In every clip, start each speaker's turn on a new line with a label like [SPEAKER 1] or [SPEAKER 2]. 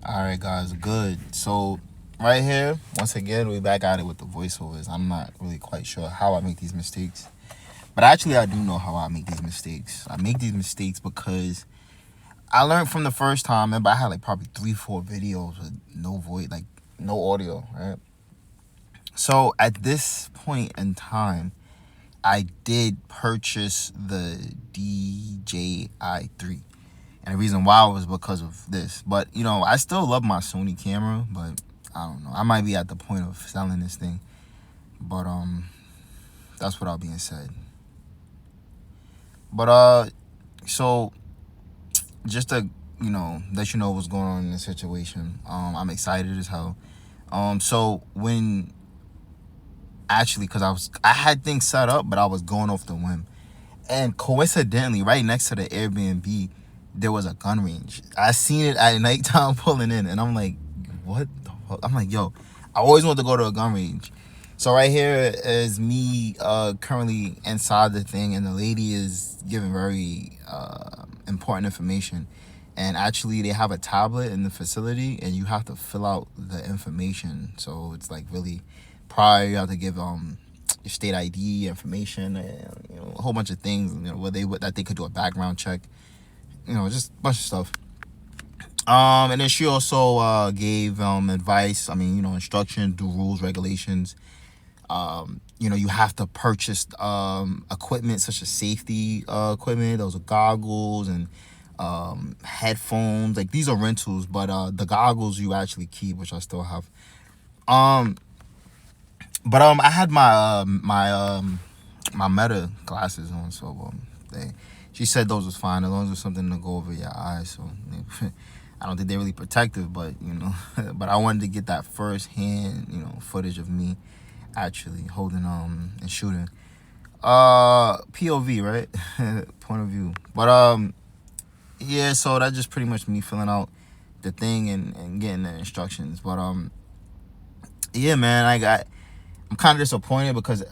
[SPEAKER 1] All right, guys, good. So, right here, once again, we back at it with the voiceovers. I'm not really quite sure how I make these mistakes, but actually, I do know how I make these mistakes. I make these mistakes because I learned from the first time. Remember, I had like probably 3, 4 videos with no voice, like no audio, right? So, at this point in time, I did purchase the DJI 3. And the reason why was because of this. But, I still love my Sony camera, but I don't know. I might be at the point of selling this thing. But that's what all being said. But so just to, let you know what's going on in the situation. I'm excited as hell. So when actually, because I had things set up, but I was going off the whim. And coincidentally, right next to the Airbnb, there was a gun range. I seen it at nighttime pulling in, and I'm like, what the fuck? I'm like, yo, I always wanted to go to a gun range. So right here is me currently inside the thing, and the lady is giving very important information. And actually, they have a tablet in the facility, and you have to fill out the information. So it's like really prior. You have to give your state ID information, and a whole bunch of things. That they could do a background check. Just a bunch of stuff. And then she also gave advice. I mean, instructions, do rules, regulations. You have to purchase equipment such as safety equipment. Those are goggles and headphones. Like these are rentals, but the goggles you actually keep, which I still have. But I had my Meta glasses on, so she said those was fine as long as there's something to go over your eyes. So I don't think they're really protective, but but I wanted to get that first hand footage of me actually holding and shooting. POV, right? Point of view. But yeah, so that's just pretty much me filling out the thing and getting the instructions. But yeah, man, I'm kind of disappointed because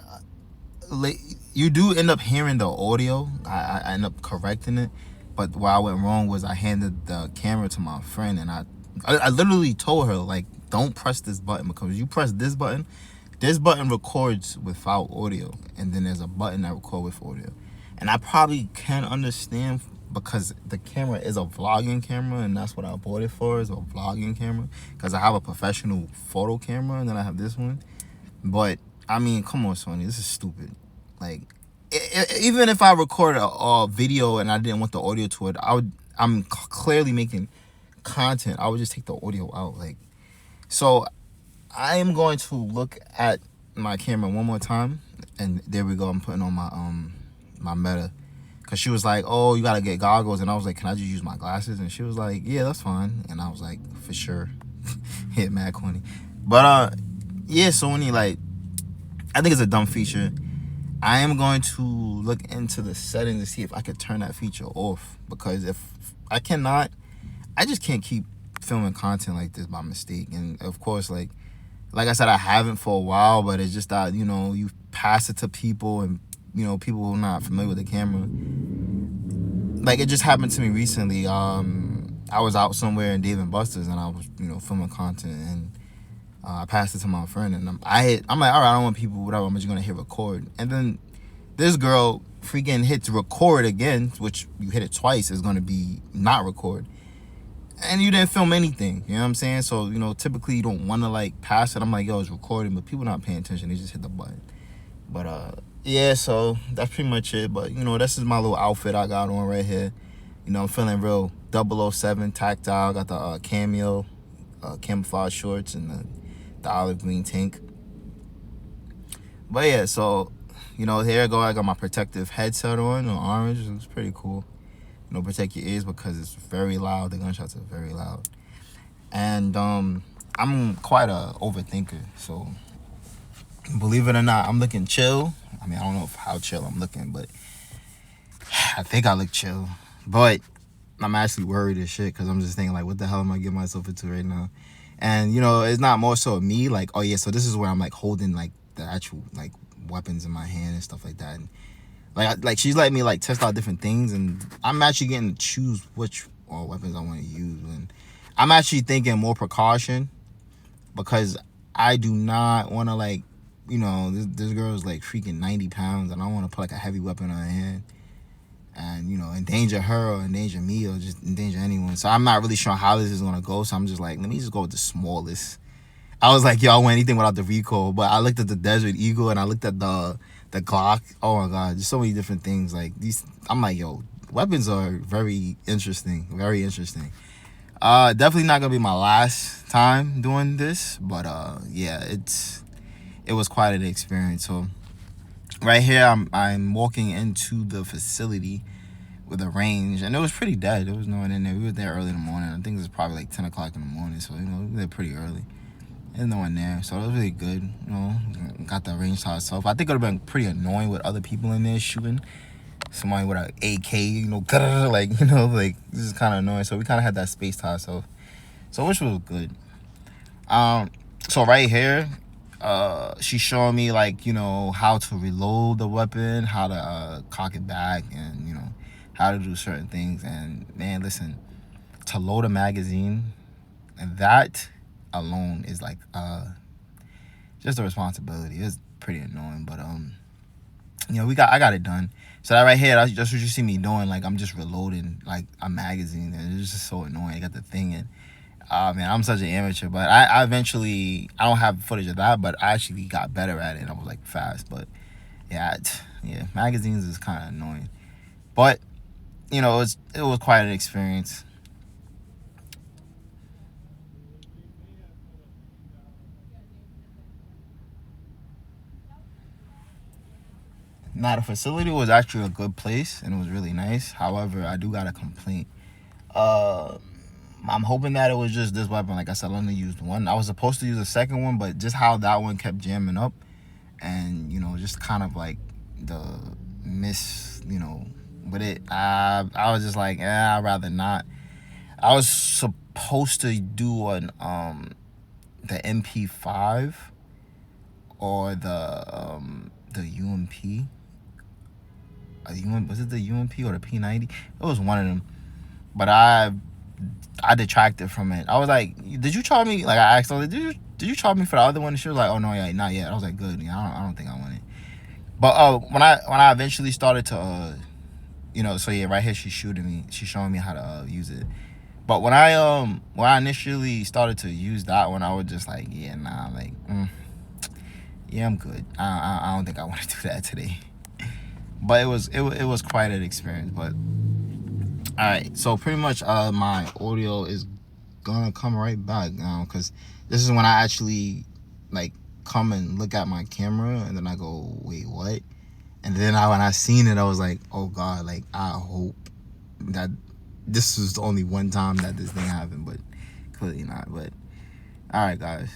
[SPEAKER 1] you do end up hearing the audio. I end up correcting it, but where I went wrong was I handed the camera to my friend, and I literally told her, like, don't press this button, because you press this button records without audio, and then there's a button that records with audio. And I probably can understand because the camera is a vlogging camera, and that's what I bought it for, is a vlogging camera, because I have a professional photo camera and then I have this one. But I mean, come on, Sony, this is stupid. Like, even if I record a video and I didn't want the audio to it, I'm clearly making content. I would just take the audio out. Like, so I am going to look at my camera one more time, and there we go. I'm putting on my Meta, because she was like, "Oh, you gotta get goggles," and I was like, "Can I just use my glasses?" And she was like, "Yeah, that's fine." And I was like, "For sure." Hit mad corny, but yeah, Sony, like, I think it's a dumb feature. I am going to look into the settings to see if I could turn that feature off, because if I cannot, I just can't keep filming content like this by mistake. And of course, like I said, I haven't for a while, but it's just that you pass it to people, and people who are not familiar with the camera. Like, it just happened to me recently. I was out somewhere in Dave and Buster's, and I was filming content, and I passed it to my friend, and I'm like, all right, I don't want people, whatever, I'm just gonna hit record. And then this girl freaking hits record again, which you hit it twice, is gonna be not record. And you didn't film anything, you know what I'm saying? So, typically you don't wanna like pass it. I'm like, yo, it's recording, but people not paying attention, they just hit the button. But yeah, so that's pretty much it. But this is my little outfit I got on right here. I'm feeling real 007 tactile. Got the cameo camouflage shorts and the olive green tank. But yeah, so here I go. I got my protective headset on orange. It looks pretty cool. Protect your ears because it's very loud. The gunshots are very loud. And I'm quite a overthinker, so believe it or not, I'm looking chill. I mean, I don't know how chill I'm looking, but I think I look chill. But I'm actually worried as shit, because I'm just thinking, like, what the hell am I getting myself into right now? And it's not more so me, like, oh yeah, so this is where I'm like holding like the actual like weapons in my hand and stuff like that. And like she's letting me like test out different things, and I'm actually getting to choose which weapons I want to use. And I'm actually thinking more precaution because I do not want to like, this girl is like freaking 90 pounds, and I don't want to put like a heavy weapon on her hand and endanger her or endanger me or just endanger anyone. So I'm not really sure how this is gonna go. So I'm just like, let me just go with the smallest. I was like, yo, I want anything without the recoil. But I looked at the Desert Eagle and I looked at the Glock. Oh my god, there's so many different things. Like these, I'm like, yo, weapons are very interesting. Very interesting. Definitely not gonna be my last time doing this, but yeah, it was quite an experience. So right here, I'm walking into the facility with a range, and it was pretty dead. There was no one in there. We were there early in the morning. I think it was probably like 10 o'clock in the morning, so we were there pretty early. There's no one there, so it was really good. Got the range to ourselves. I think it would have been pretty annoying with other people in there shooting. Somebody with an AK, like like this is kind of annoying. So we kind of had that space to ourselves, so which was good. Um, so right here, she's showing me like how to reload the weapon, how to cock it back, and how to do certain things. And man, listen, to load a magazine, and that alone is like just a responsibility. It's pretty annoying, but I got it done. So that right here, that's just what you see me doing. Like I'm just reloading like a magazine, and it's just so annoying. I got the thing in. Man, I'm such an amateur, but I eventually, I don't have footage of that, but I actually got better at it, and I was like fast. But yeah, yeah, magazines is kind of annoying, but it was quite an experience. Now the facility was actually a good place and it was really nice. However, I do got a complaint. Uh, I'm hoping that it was just this weapon. Like I said, I only used one. I was supposed to use a second one, but just how that one kept jamming up, and just kind of like the miss, with it. I was just like, I'd rather not. I was supposed to do an the MP5 or the UMP. Was it the UMP or the P90? It was one of them. But I detracted from it. I was like, "Did you charge me?" Like I asked her, "Did you charge me for the other one?" And she was like, "Oh no, yeah, not yet." I was like, "Good, yeah, I don't think I want it." But when I eventually started to so yeah, right here she's shooting me. She's showing me how to use it. But when I initially started to use that one, I was just like, yeah, nah, like, yeah, I'm good. I don't think I want to do that today. But it was quite an experience. But all right, so pretty much my audio is gonna come right back now because this is when I actually like come and look at my camera, and then I go, wait, what? And then when I seen it, I was like, oh god, like I hope that this was the only one time that this thing happened, but clearly not. But all right, guys.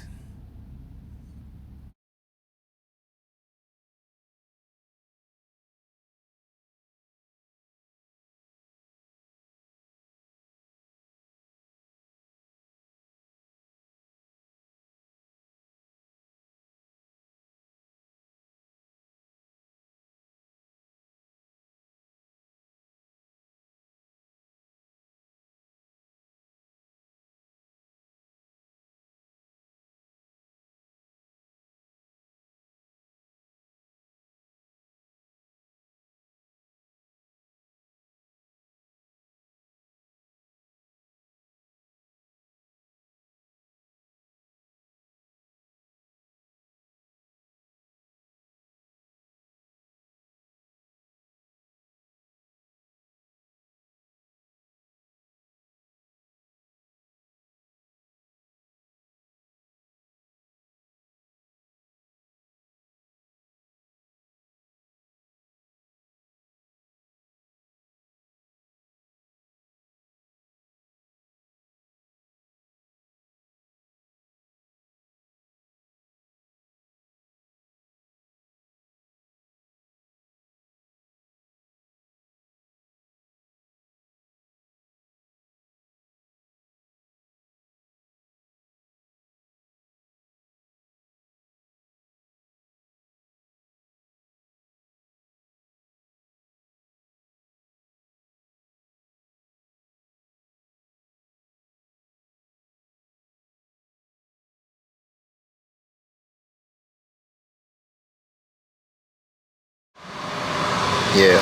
[SPEAKER 1] Yeah,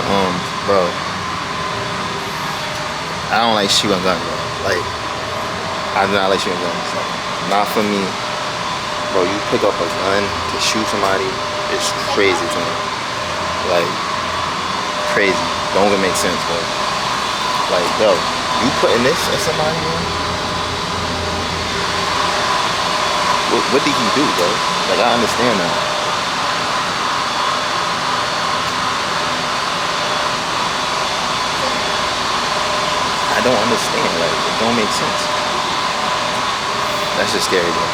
[SPEAKER 1] bro, I don't like shooting guns, bro. Like, I do not like shooting guns. Like, not for me, bro. You pick up a gun to shoot somebody, it's crazy to me. Like, crazy. Don't even make sense, bro. Like, yo, you putting this in somebody, man? What did he do, bro? Like, I understand that. I don't understand. Like, it don't make sense. That's just scary, bro.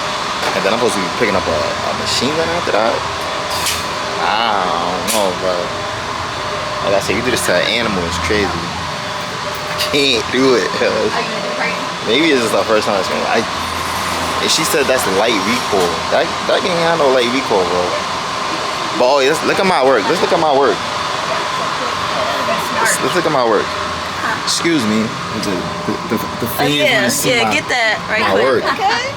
[SPEAKER 1] And then I'm supposed to be picking up a machine gun after that? I don't know, bro. Like I said, you do this to an animal, it's crazy. I can't do it. Maybe this is the first time it's been. And she said that's light recoil. That can't have no light recoil, bro. But oh, look at my work. Let's look at my work. Let's look at my work. Excuse me. The fans
[SPEAKER 2] get that right
[SPEAKER 1] my
[SPEAKER 2] quick.
[SPEAKER 1] work.
[SPEAKER 2] Okay.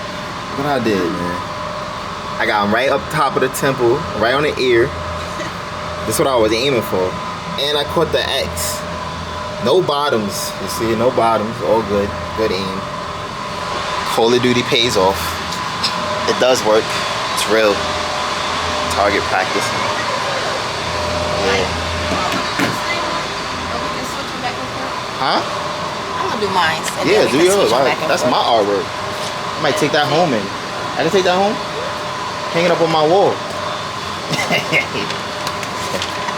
[SPEAKER 1] What I did, man. I got him right up top of the temple, right on the ear. That's what I was aiming for. And I caught the X. No bottoms. You see, no bottoms. All good. Good aim. Call of Duty pays off. It does work. It's real. Target practice. Yeah. Huh?
[SPEAKER 2] I'm gonna do mine.
[SPEAKER 1] Yeah, do yours. That's my artwork. I might take that home and I can take that home. Hang it up on my wall.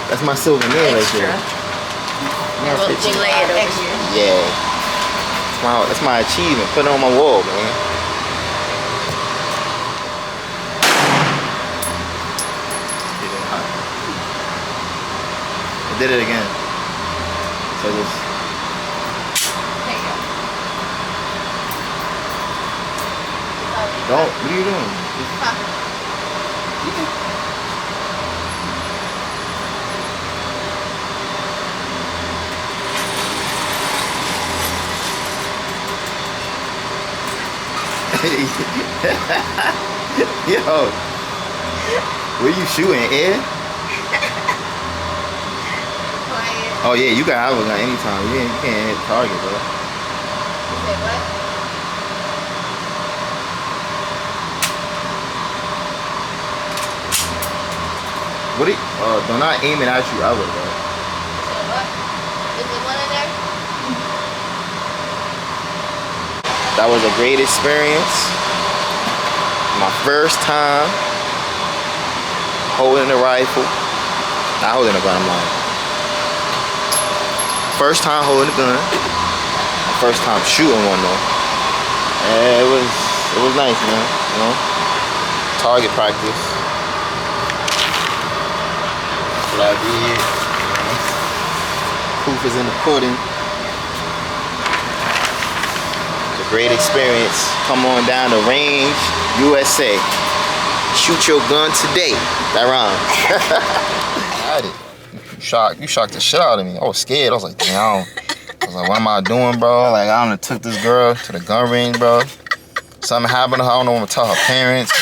[SPEAKER 1] That's my souvenir right there. Yeah. That's my achievement. Put it on my wall, man. I did it again. So just. Don't. What are you doing? Yo, where you shooting, Ed? Oh yeah, you can have a gun anytime. You can't hit target, bro. What? Do not aim it at you ever, bro.
[SPEAKER 2] Is it one in there?
[SPEAKER 1] That was a great experience. My first time holding a rifle. Not holding a gun, I'm lying. First time holding a gun. My first time shooting one though. And it was nice, man. You know? Target practice. That's what I did. Proof is in the pudding. Great experience. Come on down to Range USA. Shoot your gun today. That rhyme. You shocked the shit out of me. I was scared. I was like, damn. I was like, what am I doing, bro? Like, I done took this girl to the gun range, bro. Something happened to her. I don't know what to tell her parents.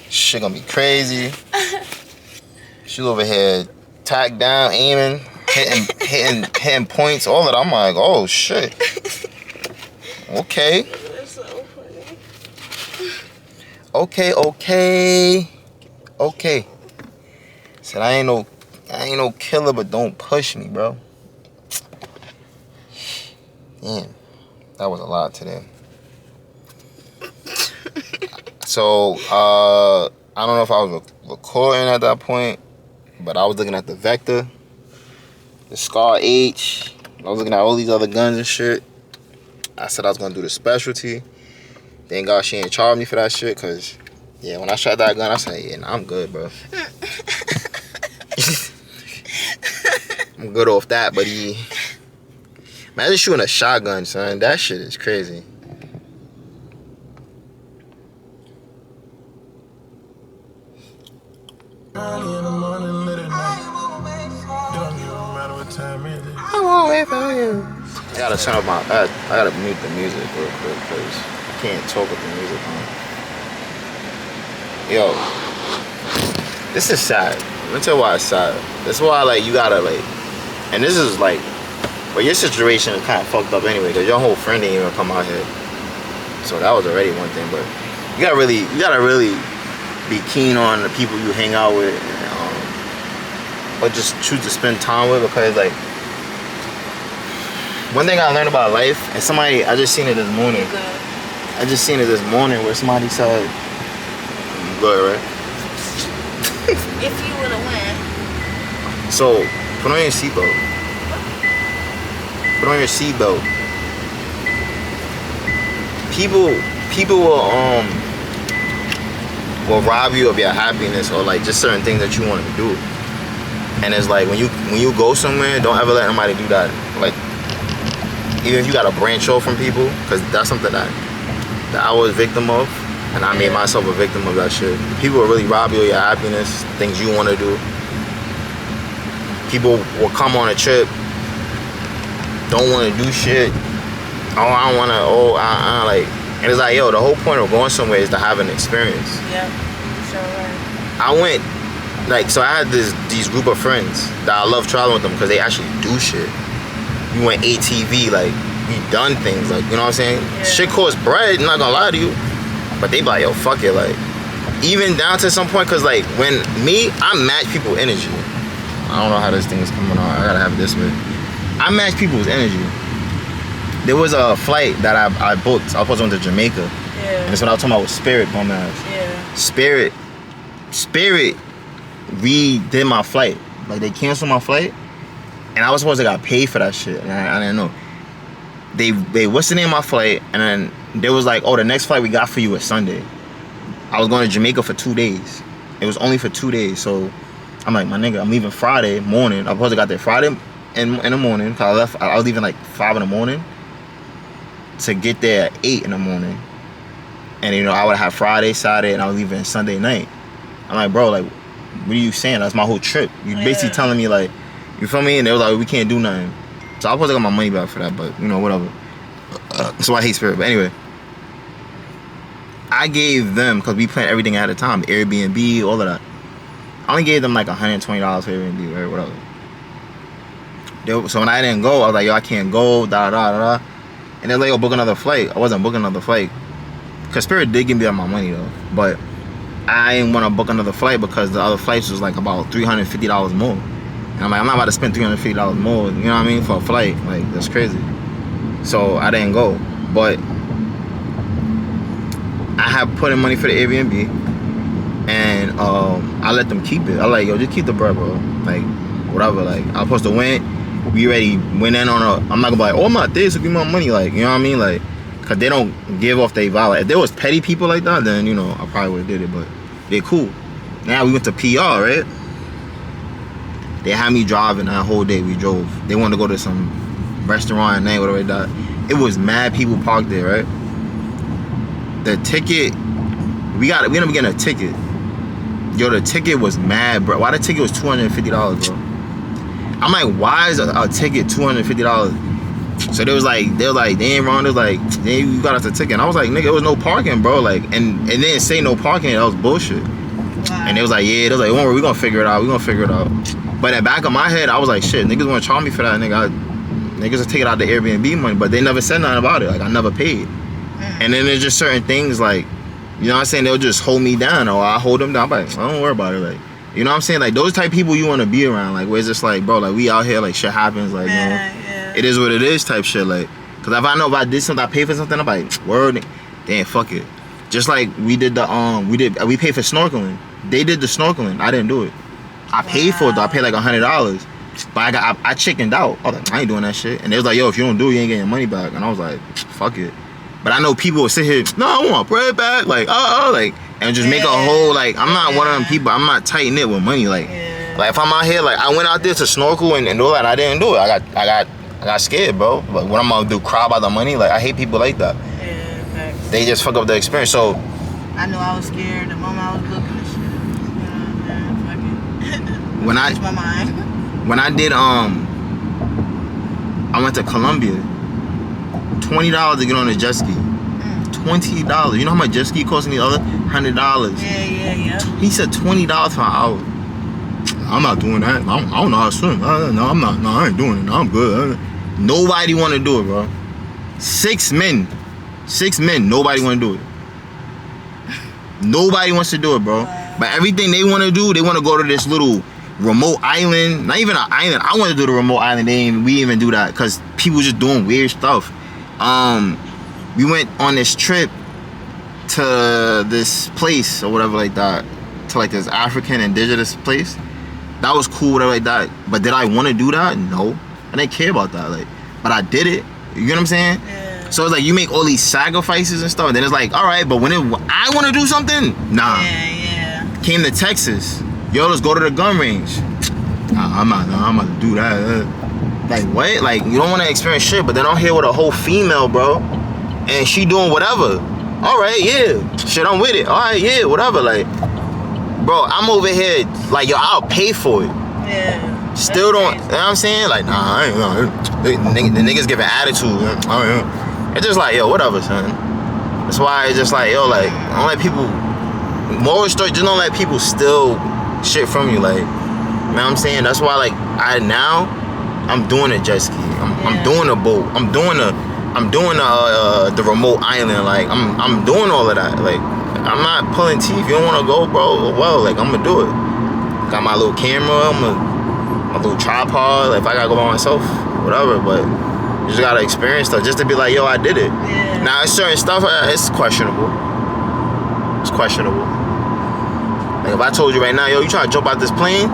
[SPEAKER 1] Shit gonna be crazy. She over here tacked down, aiming, hitting points, all of that. I'm like, oh shit. Okay.
[SPEAKER 2] That's so funny.
[SPEAKER 1] Okay. Said I ain't no killer, but don't push me, bro. Damn, that was a lot today. So I don't know if I was recording at that point, but I was looking at the Vector, the Scar H. I was looking at all these other guns and shit. I said I was gonna do the specialty. Thank God she ain't charged me for that shit, cause yeah, when I shot that gun, I said, yeah, nah, I'm good, bro. I'm good off that, but imagine shooting a shotgun, son. That shit is crazy.
[SPEAKER 3] Early in the morning, late at night. Don't even matter what time it is.
[SPEAKER 1] I won't wait for you. I gotta turn up I gotta mute the music real quick because I can't talk with the music on. Yo, this is sad. Let me tell you why it's sad. That's why like you gotta like, and this is like, well, your situation is kind of fucked up anyway, cause your whole friend didn't even come out here. So that was already one thing, but you gotta really be keen on the people you hang out with, or just choose to spend time with, because like one thing I learned about life, and I just seen it this morning. Where somebody said, good, right?
[SPEAKER 2] If you would have win.
[SPEAKER 1] So put on your seatbelt. Put on your seatbelt. People will rob you of your happiness, or like just certain things that you want to do. And it's like when you go somewhere, don't ever let anybody do that. Like even if you gotta branch off from people, because that's something that I was victim of, and I made myself a victim of that shit. People will really rob you of your happiness, things you want to do. People will come on a trip, don't want to do shit. Oh, I don't want to. Like, and it's like, yo, the whole point of going somewhere is to have an experience.
[SPEAKER 2] Yeah, sure right.
[SPEAKER 1] I went, like, so I had these group of friends that I love traveling with them because they actually do shit. We went ATV, like, we done things, like, you know what I'm saying?
[SPEAKER 2] Yeah.
[SPEAKER 1] Shit costs bread, not gonna lie to you. But they be like, yo, fuck it, like, even down to some point, because, like, I match people's energy. I don't know how this thing is coming on. I gotta have it this way. I match people's energy. There was a flight that I booked. I was supposed to go to Jamaica.
[SPEAKER 2] Yeah.
[SPEAKER 1] And that's what I was talking about with Spirit, bum ass.
[SPEAKER 2] Yeah.
[SPEAKER 1] Spirit redid my flight. Like, they canceled my flight. And I was supposed to got paid for that shit. And I didn't know. They what's the name of my flight? And then they was like, oh, the next flight we got for you is Sunday. I was going to Jamaica for 2 days. It was only for 2 days. So I'm like, my nigga, I'm leaving Friday morning. I was supposed to got there Friday in the morning. Cause I was leaving like 5 in the morning to get there at 8 in the morning. And you know, I would have Friday, Saturday, and I was leaving Sunday night. I'm like, bro, like, what are you saying? That's my whole trip. You basically telling me, like, you feel me? And they was like, we can't do nothing. So I was supposed to get my money back for that, but you know, whatever. So I hate Spirit. But anyway, I gave them, because we planned everything at a time, Airbnb, all of that. I only gave them like $120 for Airbnb, right? Whatever. So when I didn't go, I was like, yo, I can't go, da da da da. And they're like, yo, book another flight. I wasn't booking another flight. Because Spirit did give me my money though. But I didn't want to book another flight because the other flights was like about $350 more. And I'm like, I'm not about to spend $350 more, you know what I mean, for a flight. Like, that's crazy. So I didn't go. But I had put in money for the Airbnb. And I let them keep it. I like, yo, just keep the bread, bro. Like, whatever. Like, I was supposed to win. We already went in on I'm not gonna be like, oh, I'm not this, give me my money. Like, you know what I mean? Like, cause they don't give off their vibe. Like, if there was petty people like that, then, you know, I probably would have did it. But they're cool. Now we went to PR, right? They had me driving that whole day. We drove. They wanted to go to some restaurant at night, whatever like that. It was mad people parked there, right? The ticket, we ended up getting a ticket. Yo, the ticket was mad, bro. Why the ticket was $250, bro? I'm like, why is a ticket $250? So they was like, they ain't wrong. They was like, you got us a ticket. And I was like, nigga, it was no parking, bro. Like, and they didn't say no parking. That was bullshit. Wow. And they was like, yeah. They was like, don't worry, we gonna figure it out. But in the back of my head, I was like, shit, niggas wanna charge me for that, nigga. Niggas will take it out the Airbnb money, but they never said nothing about it. Like, I never paid. And then there's just certain things like, you know what I'm saying? They'll just hold me down, or I hold them down. I'm like, don't worry about it. Like, you know what I'm saying? Like, those type of people you want to be around. Like, where it's just like, bro, like, we out here, like, shit happens. Like, you know, it is what it is type shit. Like, because if I know if I did something, I pay for something, I'm like, word, damn, fuck it. Just like we did the, we paid for snorkeling. They did the snorkeling. I didn't do it. I paid for it, though. I paid like $100. But I chickened out. I was like, I ain't doing that shit. And they was like, yo, if you don't do it, you ain't getting your money back. And I was like, fuck it. But I know people will sit here, no, I want bread back. Like, like, and just make a whole, like, I'm not one of them people. I'm not tight knit with money. Like, like if I'm out here, like, I went out there to snorkel and all that, I didn't do it. I got scared, bro. Like, what I'm gonna do, cry about the money? Like, I hate people like that.
[SPEAKER 2] Yeah, facts.
[SPEAKER 1] They just fuck up the experience. So
[SPEAKER 2] I knew I was scared the moment I was looking at shit. You know, man, fuck it.
[SPEAKER 1] when
[SPEAKER 2] Changed my mind.
[SPEAKER 1] When I did, I went to Colombia. $20 to get on a jet ski. $20. You know how much jet ski costs in the other? $100.
[SPEAKER 2] Yeah.
[SPEAKER 1] He said $20 for an hour. I'm not doing that. I don't know how to swim. No, I'm not. No, I ain't doing it. No, I'm good. Nobody want to do it, bro. 6 men. Nobody want to do it. Nobody wants to do it, bro. But everything they want to do, they want to go to this little remote island. Not even an island. I want to do the remote island. We even do that because people just doing weird stuff. We went on this trip to this place or whatever like that, to like this African indigenous place. That was cool, whatever like that. But did I want to do that? No, I didn't care about that. Like, but I did it. You get what I'm saying?
[SPEAKER 2] Yeah.
[SPEAKER 1] So it's like you make all these sacrifices and stuff, and then it's like, all right, but when I want to do something, nah.
[SPEAKER 2] Yeah.
[SPEAKER 1] Came to Texas. Yo, let's go to the gun range. Nah, I'm about to do that. Like what? Like you don't want to experience shit, but then I'm here with a whole female, bro, and she doing whatever. All right, yeah, shit, I'm with it. All right, yeah, whatever. Like, bro, I'm over here like, yo, I'll pay for it.
[SPEAKER 2] Yeah.
[SPEAKER 1] Still don't, you know what I'm saying? Like, nah, I ain't know. The niggas giving attitude. It's just like, yo, whatever, son. That's why it's just like, yo, like, don't let people, moral story, just don't let people steal shit from you. Like, you know what I'm saying? That's why, like, I'm doing a jet ski. I'm doing a boat. I'm doing the remote island. Like, I'm doing all of that. Like, I'm not pulling teeth. You don't want to go, bro? Well, like, I'm gonna do it. Got my little camera, my little tripod. Like, if I gotta go by myself, whatever. But you just gotta experience stuff just to be like, yo, I did it.
[SPEAKER 2] Yeah.
[SPEAKER 1] Now, it's certain stuff, it's questionable. It's questionable. Like, if I told you right now, yo, you trying to jump out this plane?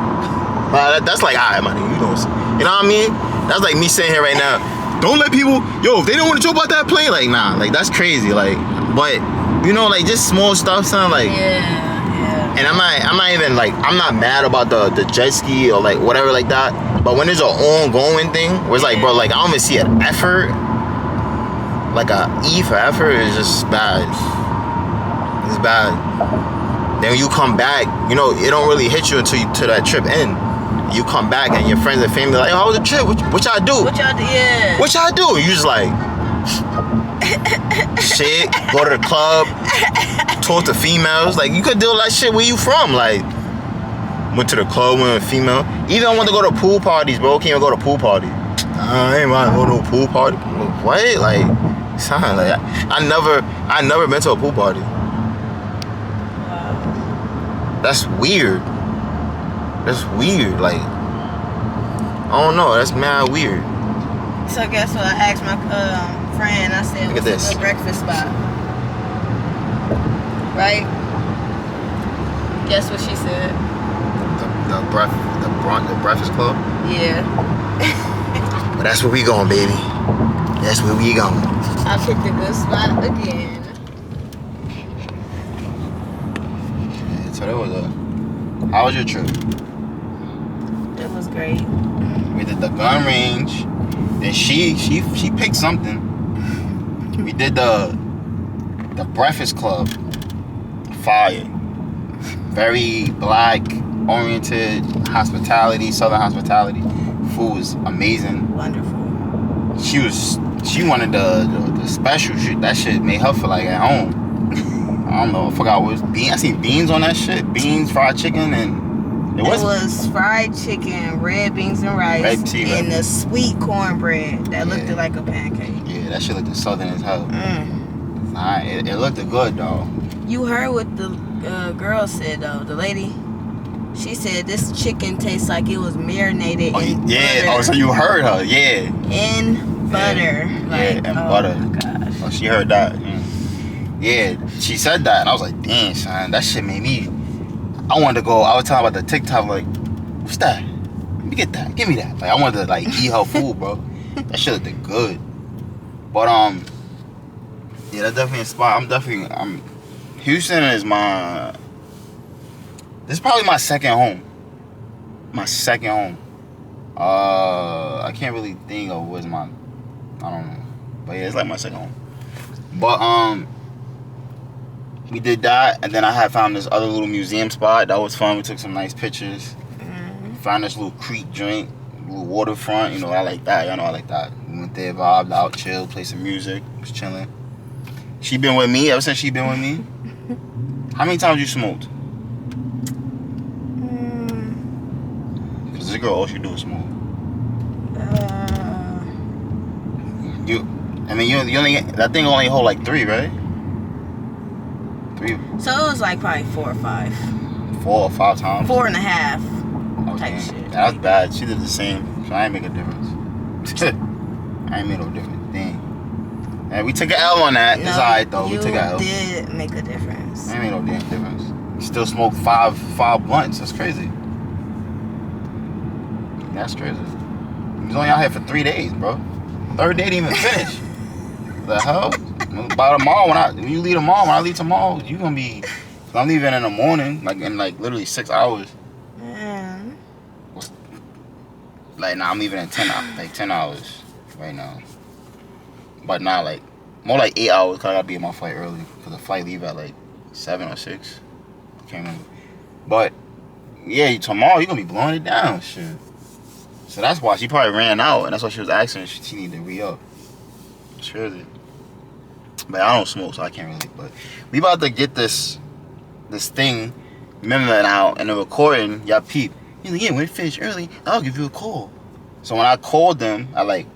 [SPEAKER 1] That's like, all right, man, you know what I mean? That's like me sitting here right now. Don't let people, yo, if they don't want to jump out that plane, like, nah, like, that's crazy. Like, but, you know, like, just small stuff, son, like,
[SPEAKER 2] Yeah.
[SPEAKER 1] and I'm not even, like, I'm not mad about the jet ski or, like, whatever like that, but when there's an ongoing thing, where it's like, bro, like, I don't even see an effort, like, a E for effort is just bad. It's bad. Then when you come back, you know, it don't really hit you until that trip end. You come back and your friends and family like, oh, how was the trip? What y'all do?
[SPEAKER 2] What y'all do? Yeah.
[SPEAKER 1] What y'all do? You just like, shit, go to the club, talk to females. Like, you could do all that shit where you from. Like, went to the club, went with a female. Even I want to go to pool parties, bro. Can't even go to pool party. I ain't mind going to a pool party. What? Like, son, like, I never been to a pool party. That's weird. That's weird. Like, I don't know. That's mad weird.
[SPEAKER 2] So guess what? I asked my friend. I said,
[SPEAKER 1] Look at
[SPEAKER 2] "What's
[SPEAKER 1] this.
[SPEAKER 2] a good breakfast spot?" Right? Guess what she said?
[SPEAKER 1] The Breakfast Club.
[SPEAKER 2] Yeah.
[SPEAKER 1] But that's where we going, baby. That's where we going.
[SPEAKER 2] I picked a good spot again.
[SPEAKER 1] So that was how was your trip?
[SPEAKER 2] It was great.
[SPEAKER 1] We did the gun range. Then she picked something. We did the Breakfast Club. Fire. Very black oriented hospitality, southern hospitality. Food was amazing.
[SPEAKER 2] Wonderful.
[SPEAKER 1] She wanted the special shit. That shit made her feel like at home. I don't know. I forgot what it was. I seen beans on that shit. Beans, fried chicken, and
[SPEAKER 2] It was fried chicken, red beans and rice,
[SPEAKER 1] Red tea,
[SPEAKER 2] and
[SPEAKER 1] right?
[SPEAKER 2] the sweet cornbread that looked
[SPEAKER 1] Yeah.
[SPEAKER 2] like a pancake.
[SPEAKER 1] Yeah, that shit looked southern as hell. Nah, it looked good though.
[SPEAKER 2] You heard what the girl said though. The lady, she said this chicken tastes like it was marinated in
[SPEAKER 1] Yeah.
[SPEAKER 2] butter.
[SPEAKER 1] Oh, so you heard her? Yeah.
[SPEAKER 2] In butter. Like,
[SPEAKER 1] and
[SPEAKER 2] oh
[SPEAKER 1] butter.
[SPEAKER 2] my gosh.
[SPEAKER 1] Oh, she heard that. Yeah, she said that, and I was like, damn, son, that shit made me. I wanted to go. I was telling about the TikTok, like, what's that? Let me get that. Give me that. Like, I wanted to like eat her food, bro. That shit looked good. But yeah, that's definitely a spot. Houston is my. This is probably my second home. My second home. I can't really think of what's my. I don't know, but yeah, it's like my second home. But we did that, and then I had found this other little museum spot that was fun. We took some nice pictures. Found this little creek joint, little waterfront. You know, I like that. Y'all know I like that. We went there, vibed out, chilled, played some music, was chilling. She been with me ever since she been with me. How many times you smoked? chick or all she do is smoke? You only that thing only hold like 3, right? 3,
[SPEAKER 2] So it was like probably 4 or 5.
[SPEAKER 1] 4 or 5 times.
[SPEAKER 2] 4.5
[SPEAKER 1] Oh,
[SPEAKER 2] type
[SPEAKER 1] damn.
[SPEAKER 2] shit.
[SPEAKER 1] That's bad. She did the same, so I ain't make a difference. I ain't made no difference. Dang. And we took an L on that. It's alright though. We took an L.
[SPEAKER 2] You did make a difference.
[SPEAKER 1] I ain't made no damn difference. Still smoked 5 blunts. That's crazy. That's crazy. He was only out here for 3 days, bro. 3rd day didn't even finish. The hell? By tomorrow, when you leave tomorrow, when I leave tomorrow, you gonna be. I'm leaving in the morning, like in like literally 6 hours.
[SPEAKER 2] Man.
[SPEAKER 1] Like nah, I'm leaving in 10 hours right now. But not like more like 8 hours, cause I gotta be in my flight early, cause the flight leave at like 7 or 6. I can't remember. But yeah, tomorrow you gonna be blowing it down, shit. So that's why she probably ran out, and that's why she was asking if she needed to re-up. It's crazy. But I don't smoke, so I can't really. But we about to get this thing, remember now, and the recording, y'all peep. He's like, yeah, when it finish early, I'll give you a call. So when I called them at like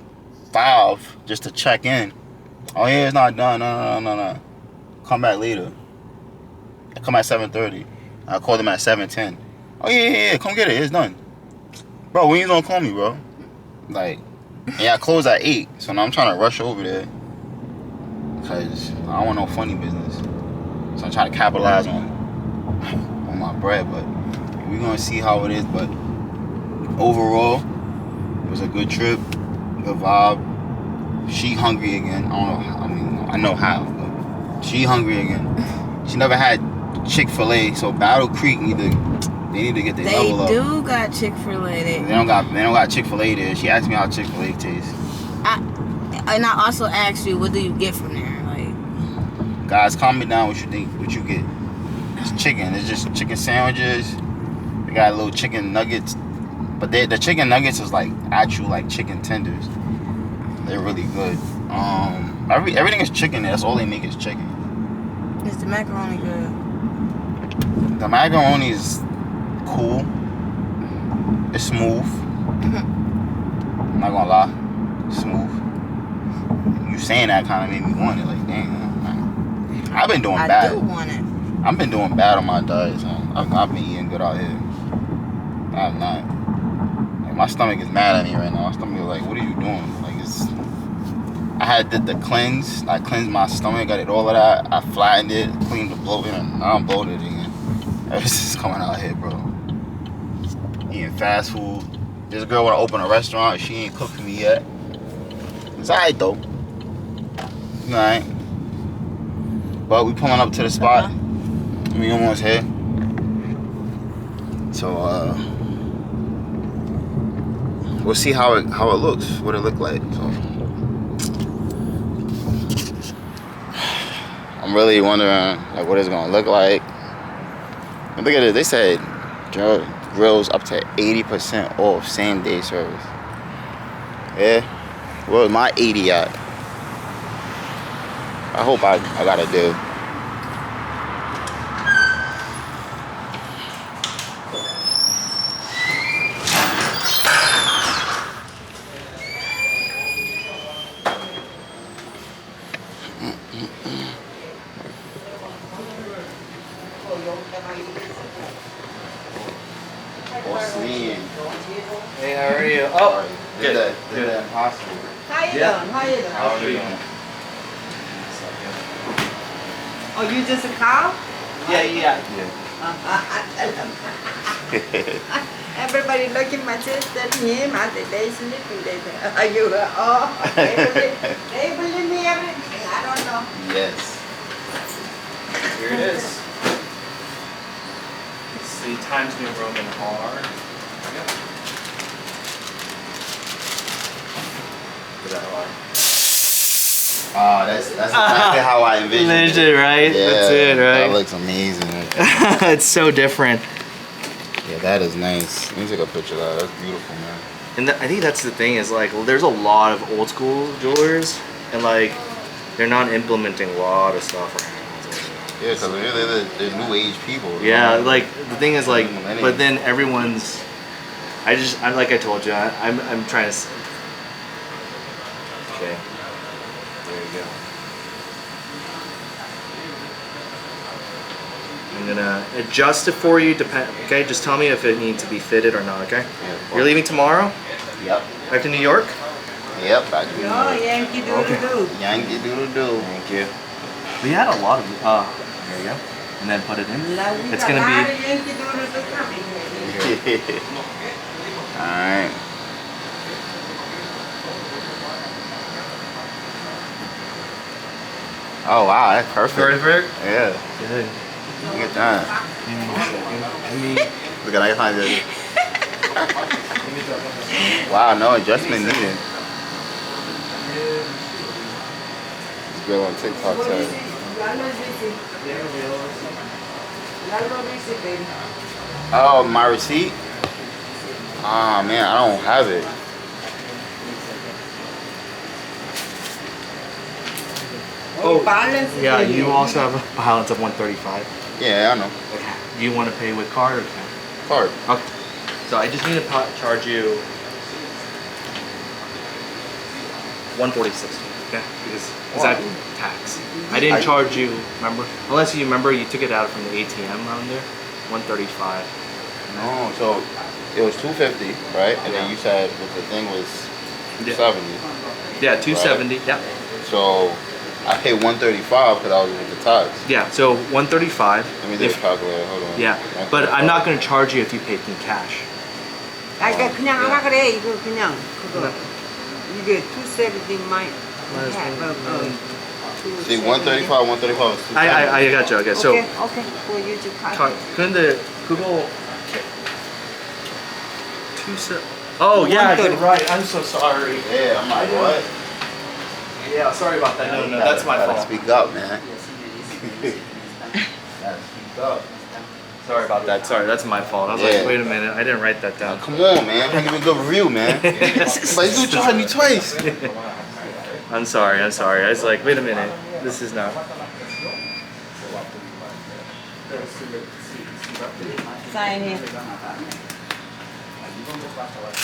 [SPEAKER 1] 5 just to check in, oh yeah, it's not done. No. Come back later. I come at 7:30. I called them at 7:10. Oh yeah, come get it. It's done. Bro, when you gonna call me, bro? Like, yeah, I close at 8, so now I'm trying to rush over there. Cause I don't want no funny business. So I'm trying to capitalize on my bread, but we're gonna see how it is. But overall, it was a good trip, good vibe. She hungry again. I know how, but she hungry again. She never had Chick-fil-A, so Battle Creek need to get their level up.
[SPEAKER 2] They do got Chick-fil-A.
[SPEAKER 1] They don't got Chick-fil-A there. She asked me how Chick-fil-A tastes.
[SPEAKER 2] And I also asked you, what do you get from there? Like,
[SPEAKER 1] guys, comment down what you think, what you get. It's chicken. It's just chicken sandwiches. They got little chicken nuggets, but the chicken nuggets is like actual like chicken tenders. They're really good. Everything is chicken. That's all they make is chicken.
[SPEAKER 2] is the macaroni good?
[SPEAKER 1] The macaroni is cool. It's smooth. I'm not gonna lie, smooth. You saying that kind of made me want it. Like, damn, man. I've been doing bad.
[SPEAKER 2] I do want it.
[SPEAKER 1] I've been doing bad on my diet, so I've not been eating good out here. I have not. Like, my stomach is mad at me right now. My stomach is like, what are you doing? Like, I did the cleanse. I cleansed my stomach, got it all of that. I flattened it, cleaned the bloating, and now I'm bloated again. This is coming out here, bro. Eating fast food. This girl wanna open a restaurant. She ain't cooked for me yet. It's alright though. Alright. But we pulling up to the spot. We almost here. So we'll see how it looks, what it look like. So I'm really wondering like what it's gonna look like. And look at it, they said grills up to 80% off same day service. Yeah. Where's my 80 at? I hope I got a deal.
[SPEAKER 4] Hey, how are you? Oh,
[SPEAKER 1] Did that impossible.
[SPEAKER 2] How you
[SPEAKER 4] Yeah.
[SPEAKER 2] doing? How you doing?
[SPEAKER 1] How are you doing?
[SPEAKER 2] Oh, you just a cow?
[SPEAKER 4] yeah.
[SPEAKER 2] Everybody looking my sister and him. I said, they sleeping. They said, are you? Oh, they believe me everything. I don't know.
[SPEAKER 1] Yes.
[SPEAKER 4] Here it is. It's the Times New Roman R.
[SPEAKER 1] That's exactly how I envisioned it.
[SPEAKER 4] Right?
[SPEAKER 1] Yeah,
[SPEAKER 4] That's it, right?
[SPEAKER 1] That looks amazing.
[SPEAKER 4] It's so different.
[SPEAKER 1] Yeah, that is nice. Let me take a picture of that. That's beautiful, man.
[SPEAKER 4] And I think that's the thing is like, there's a lot of old school jewelers, and like, they're not implementing a lot of stuff right now.
[SPEAKER 1] Yeah, because they're new age people.
[SPEAKER 4] Yeah, like the thing is like,
[SPEAKER 1] Millennials.
[SPEAKER 4] but then everyone's I'm like I told you, I'm trying to. Okay. There you go. I'm gonna adjust it for you. Okay, just tell me if it needs to be fitted or not. Okay.
[SPEAKER 1] Yeah,
[SPEAKER 4] You're leaving tomorrow.
[SPEAKER 1] Yep.
[SPEAKER 4] Back to New York.
[SPEAKER 1] Yep. I do.
[SPEAKER 2] Oh, Yankee Doodle Doo.
[SPEAKER 1] Yankee Doodle Doo.
[SPEAKER 4] Thank you. We had a lot of. There you go. And then put it in. It's gonna be.
[SPEAKER 2] Yankee Doodle Doo coming.
[SPEAKER 1] Alright. Oh wow, that's perfect.
[SPEAKER 4] Perfect.
[SPEAKER 1] Yeah.
[SPEAKER 4] Good.
[SPEAKER 1] Look at that.
[SPEAKER 4] Give me a second. Let me.
[SPEAKER 1] Look at I find it. Wow, no adjustment needed. This girl on TikTok said. Oh, my receipt? Ah man, I don't have it.
[SPEAKER 4] Oh,
[SPEAKER 2] balance.
[SPEAKER 4] yeah. You also have a balance of 135.
[SPEAKER 1] Yeah, I know.
[SPEAKER 4] Okay. Do you want to pay with card or cash?
[SPEAKER 1] Card.
[SPEAKER 4] Okay. So I just need to charge you 146. Okay. Because that tax. I didn't charge you. Remember? Unless you remember, you took it out from the ATM around there. 135.
[SPEAKER 1] No, so it was 250, right? And then you said that the thing was 270.
[SPEAKER 4] Yeah, 270. Yeah.
[SPEAKER 1] So I paid 135 because I was with the tax.
[SPEAKER 4] Yeah. So 135.
[SPEAKER 1] Let me do the calculator. Hold on.
[SPEAKER 4] Yeah. But I'm not going to charge you if you pay in cash.
[SPEAKER 2] 그러니까 그냥 하라 그래. 이거 그냥 그거. 이게 270 might have
[SPEAKER 1] See, 135, 135 is 270.
[SPEAKER 4] I got you. Okay. So.
[SPEAKER 2] Okay, okay. For you to cut.
[SPEAKER 4] 근데 그거 Oh yeah, you're right. I'm so sorry.
[SPEAKER 1] Yeah, I'm like, what?
[SPEAKER 4] Yeah, sorry about that. No, that's my
[SPEAKER 1] Gotta
[SPEAKER 4] fault.
[SPEAKER 1] speak up, man. Gotta speak up.
[SPEAKER 4] Sorry about that. Sorry, that's my fault. I was
[SPEAKER 1] Yeah.
[SPEAKER 4] like, wait a minute, I didn't write that down.
[SPEAKER 1] Come on, man. I'm giving a good review, man. But you charged me twice.
[SPEAKER 4] I'm sorry. I was like, wait a minute, this is not.
[SPEAKER 2] Sign here.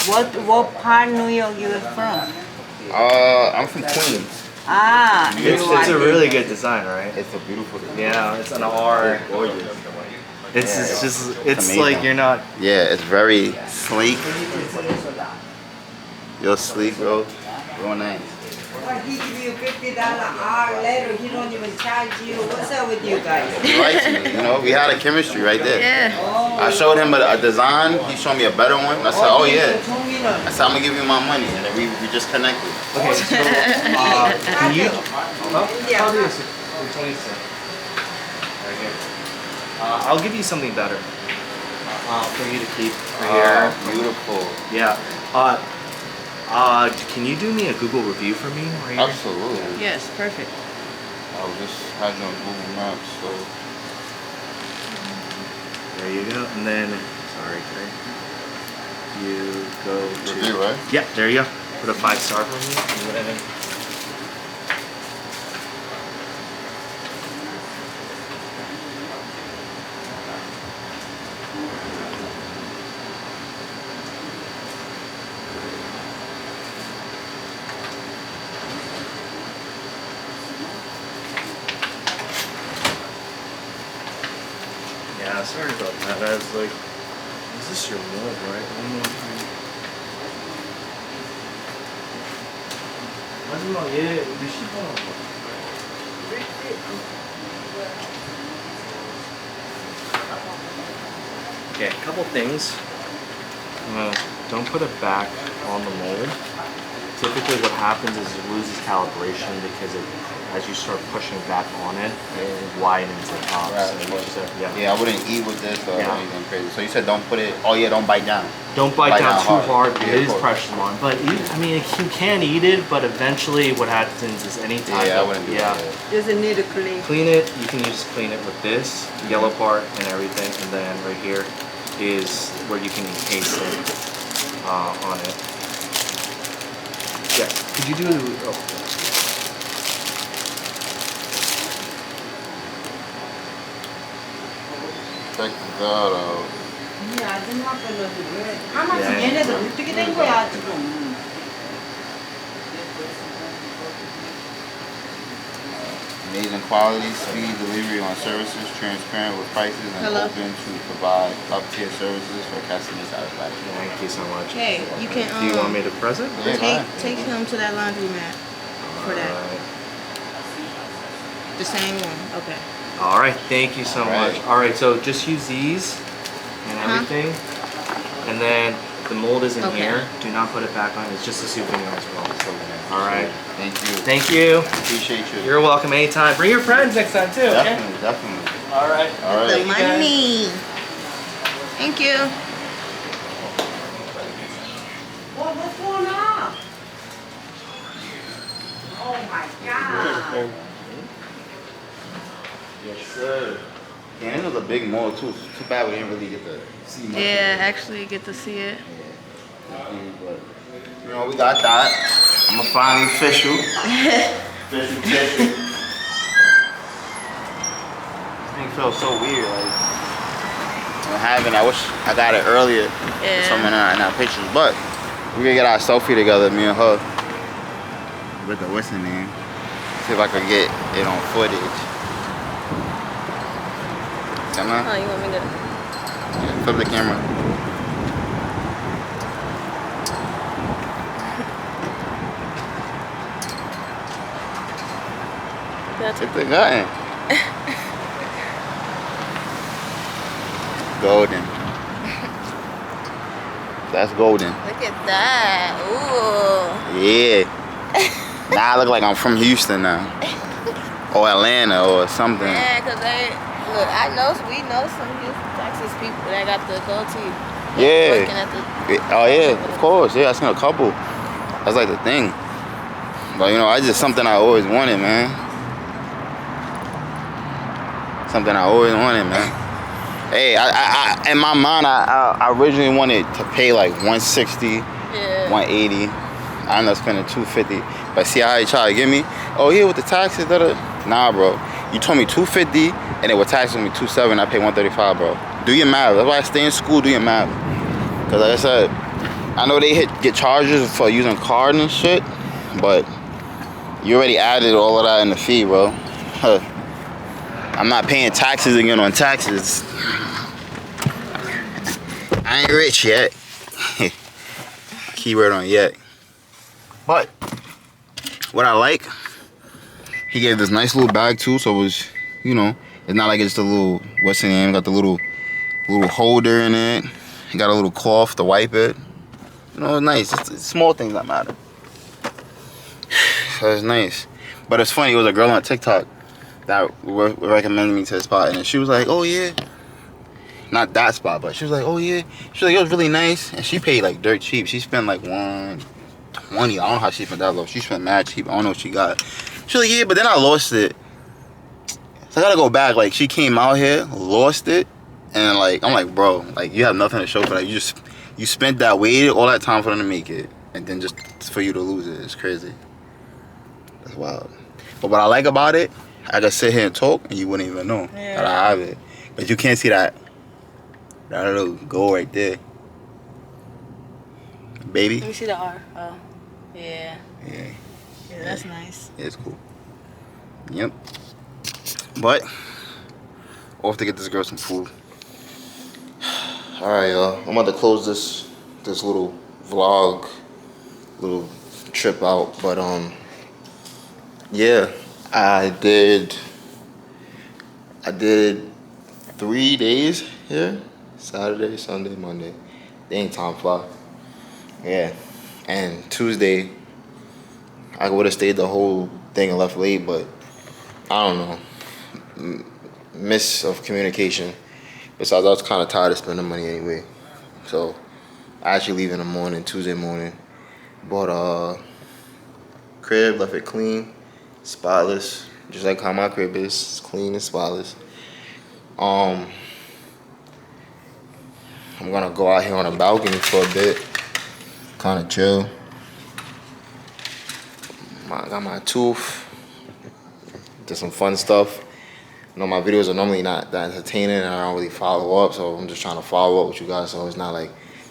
[SPEAKER 2] What part New York you from?
[SPEAKER 1] I'm from Queens.
[SPEAKER 2] Ah,
[SPEAKER 4] It's a really good design, right?
[SPEAKER 1] It's a beautiful design.
[SPEAKER 4] Yeah, it's an R.
[SPEAKER 1] Gorgeous.
[SPEAKER 4] It's
[SPEAKER 1] It's
[SPEAKER 4] like
[SPEAKER 1] amazing.
[SPEAKER 4] you're not.
[SPEAKER 1] Yeah, it's very sleek. You're sleek, bro. Real nice.
[SPEAKER 2] He give you $50 hour later. He don't even charge you. What's up with you guys?
[SPEAKER 1] He likes me, you know. We had a chemistry right there.
[SPEAKER 2] Yeah.
[SPEAKER 1] I showed him a design. He showed me a better one. I said, oh yeah. I said, I'm gonna give you my money, and then we just connected.
[SPEAKER 4] Okay, so can you?
[SPEAKER 2] Yeah.
[SPEAKER 4] I'll do this for 20 cents. Right here. I'll give you something better. For you to keep for here.
[SPEAKER 1] Beautiful.
[SPEAKER 4] Yeah. Can you do me a Google review for me? Right here?
[SPEAKER 1] Absolutely.
[SPEAKER 2] Yes, perfect.
[SPEAKER 1] I was just had you on Google Maps, so.
[SPEAKER 4] There you go. And then, sorry, Craig. You go to.
[SPEAKER 1] Review, right?
[SPEAKER 4] Yeah, there you go. Put a 5-star for me. And then, yeah, sorry about that. I was like, is this your mug, right? One more time. 마지막 얘 우리 10원. Okay, a couple things. Don't put it back on the mold. Typically what happens is it loses calibration because as you start pushing back on it, it widens it up.
[SPEAKER 1] Right,
[SPEAKER 4] So
[SPEAKER 1] of
[SPEAKER 4] you
[SPEAKER 1] course.
[SPEAKER 4] just have-
[SPEAKER 1] Yeah, I wouldn't eat with this or
[SPEAKER 4] Yeah.
[SPEAKER 1] anything crazy. So you said don't put it. Oh yeah, don't bite down.
[SPEAKER 4] Don't bite down too hard.
[SPEAKER 1] Yeah,
[SPEAKER 4] It
[SPEAKER 1] of
[SPEAKER 4] is
[SPEAKER 1] course.
[SPEAKER 4] pressure on, but I mean, you can eat it. But eventually, what happens is anytime.
[SPEAKER 1] Yeah, I wouldn't do that.
[SPEAKER 2] Just need to clean.
[SPEAKER 4] Clean it. You can just clean it with this yellow part and everything, and then right here is where you can encase it on it. Yeah. Could you do? Oh.
[SPEAKER 1] Check that out.
[SPEAKER 2] 이 아줌마 별로 왜 하나씩 얘네들 어떻게 된 거야 지금?
[SPEAKER 1] Amazing quality, speed, delivery on services, transparent with prices, and
[SPEAKER 2] Hello.
[SPEAKER 1] open to provide top-tier services for customer satisfaction.
[SPEAKER 4] Thank you so much.
[SPEAKER 2] Hey, you can
[SPEAKER 4] Do you want me to press it?
[SPEAKER 1] Yeah,
[SPEAKER 2] take him to that laundromat for that.
[SPEAKER 4] Alright.
[SPEAKER 2] The same one. Okay.
[SPEAKER 4] All right, thank you so
[SPEAKER 1] Alright.
[SPEAKER 4] much. All right, so just use these and everything, and then the mold is in
[SPEAKER 2] Okay.
[SPEAKER 4] here. Do not put it back on. It's just a souvenir as well. All right.
[SPEAKER 1] Thank you.
[SPEAKER 4] Thank you.
[SPEAKER 1] Appreciate you.
[SPEAKER 4] You're welcome anytime. Bring your friends next time too. Okay?
[SPEAKER 1] Definitely, definitely.
[SPEAKER 4] All right.
[SPEAKER 1] All right.
[SPEAKER 2] The money. Thank you. What's going on? Oh my God.
[SPEAKER 1] Yes, sir. Yeah, this was a big mall too. It's too bad we didn't really get to see much.
[SPEAKER 2] Yeah, actually get to see it.
[SPEAKER 1] But, you know, we got that. I'm gonna finally official. Official. This thing feels so weird. Like, I wish I got it earlier.
[SPEAKER 2] Yeah.
[SPEAKER 1] Someone in our pictures, but we're gonna get our selfie together, me and her. With the what's her name? See if I could get it on footage. Come on.
[SPEAKER 2] Oh, you want me to?
[SPEAKER 1] Yeah, flip the camera. Hit the button. Golden. That's golden.
[SPEAKER 2] Look at that. Ooh.
[SPEAKER 1] Yeah. Now I look like I'm from Houston now. Or Atlanta or something.
[SPEAKER 2] Yeah, cause we know some Houston, Texas people that got the goatee.
[SPEAKER 1] Yeah.
[SPEAKER 2] Working at the.
[SPEAKER 1] Oh yeah, of course. Yeah, I seen a couple. That's like the thing. But you know, I just something I always wanted, man. Something I always wanted, man. Hey, I in my mind, I originally wanted to pay like 160,
[SPEAKER 2] Yeah.
[SPEAKER 1] 180. I ended up spending 250. But see how he tried to get me? Oh yeah, with the taxes, nah, bro. You told me 250, and it would tax me 270. I paid 135, bro. Do your math. That's why I stay in school. Do your math. Cause like I said, I know they get charges for using card and shit, but you already added all of that in the fee, bro. I'm not paying taxes again on taxes. I ain't rich yet. Keyword on yet. But what I like, he gave this nice little bag too, so it was, you know, it's not like it's the little, what's the name, got the little holder in it. He got a little cloth to wipe it. You know, it's nice. It's small things that matter. So it's nice. But it's funny, it was a girl on TikTok that recommended me to the spot, and she was like, oh yeah. Not that spot, but she was like, oh yeah. She was like, it was really nice. And she paid like dirt cheap. She spent like 120. I don't know how she spent that low. She spent mad cheap. I don't know what she got. She was like, yeah, but then I lost it. So I gotta go back. Like, she came out here, lost it, and like, I'm like, bro, like, you have nothing to show for that. You spent that, waited all that time for them to make it, and then just for you to lose it. It's crazy. That's wild. But what I like about it, I could sit here and talk, and you wouldn't even know that I have it. But you can't see that little goal right there. Baby.
[SPEAKER 2] Let me see the R. Oh, yeah.
[SPEAKER 1] Yeah.
[SPEAKER 2] Yeah, that's nice.
[SPEAKER 1] Yeah, it's cool. Yep. But off to get this girl some food. All right, y'all. I'm about to close this little vlog, little trip out. But yeah, I did 3 days here. Saturday, Sunday, Monday. Dang, time fly. Yeah. And Tuesday, I would have stayed the whole thing and left late, but I don't know. Miss of communication. Besides, I was kind of tired of spending money anyway. So I actually leave in the morning, Tuesday morning. Bought crib, left it clean, spotless. Just like how my crib is. It's clean and spotless. I'm gonna go out here on a balcony for a bit, kind of chill. I got my tooth, did some fun stuff. my videos are normally not that entertaining, and I don't really follow up. So I'm just trying to follow up with you guys. So it's not like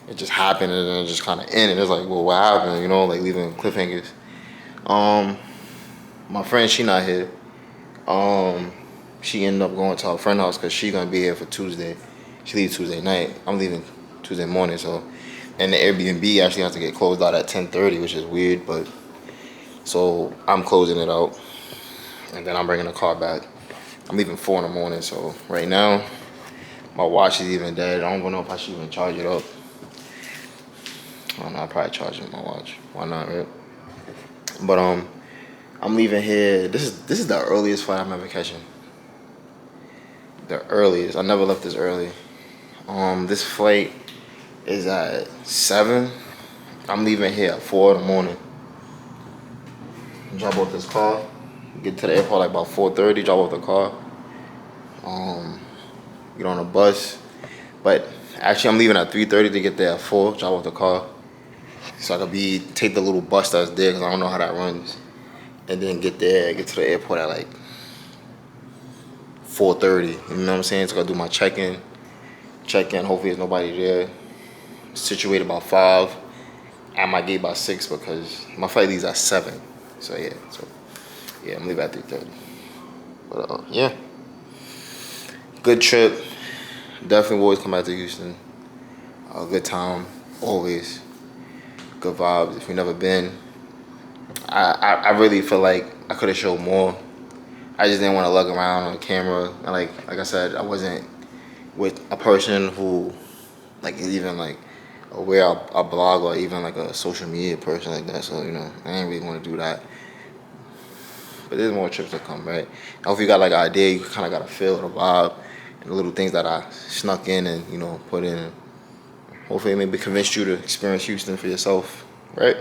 [SPEAKER 1] it just happened and then it just kind of ended. It's like, well, what happened? Like leaving cliffhangers. My friend, she not here. She ended up going to her friend's house because she gonna be here for Tuesday. She leaves Tuesday night. I'm leaving Tuesday morning. So, and the Airbnb actually has to get closed out at 10:30, which is weird. But so I'm closing it out, and then I'm bringing the car back. I'm leaving 4 in the morning. So right now, my watch is even dead. I don't even know if I should even charge it up. I don't know. I'll probably charge it my watch. Why not, right? But I'm leaving here. This is the earliest flight I'm ever catching. The earliest. I never left this early. This flight is at 7. I'm leaving here at 4 in the morning. Drop off this car. Get to the airport like about 4:30. Drop off the car. Get on a bus. But actually, I'm leaving at 3:30 to get there at 4. Drop off the car. So I could take the little bus that's there because I don't know how that runs. And then get to the airport at like 4:30. You know what I'm saying? So I gotta do my check-in. Hopefully there's nobody there. Situated about 5. At my gate by 6 because my flight leaves at 7. So yeah, I'm leaving at 3:30. But yeah. Good trip. Definitely will always come back to Houston. A good time, always. Good vibes. If you've never been, I really feel like I could have showed more. I just didn't want to lug around on camera. And like I said, I wasn't with a person who like is even like aware of a blog or even like a social media person like that. So I didn't really want to do that. But there's more trips to come, right? Now if you got like an idea, you kind of got to feel the vibe and the little things that I snuck in and put in. Hopefully maybe convinced you to experience Houston for yourself, right?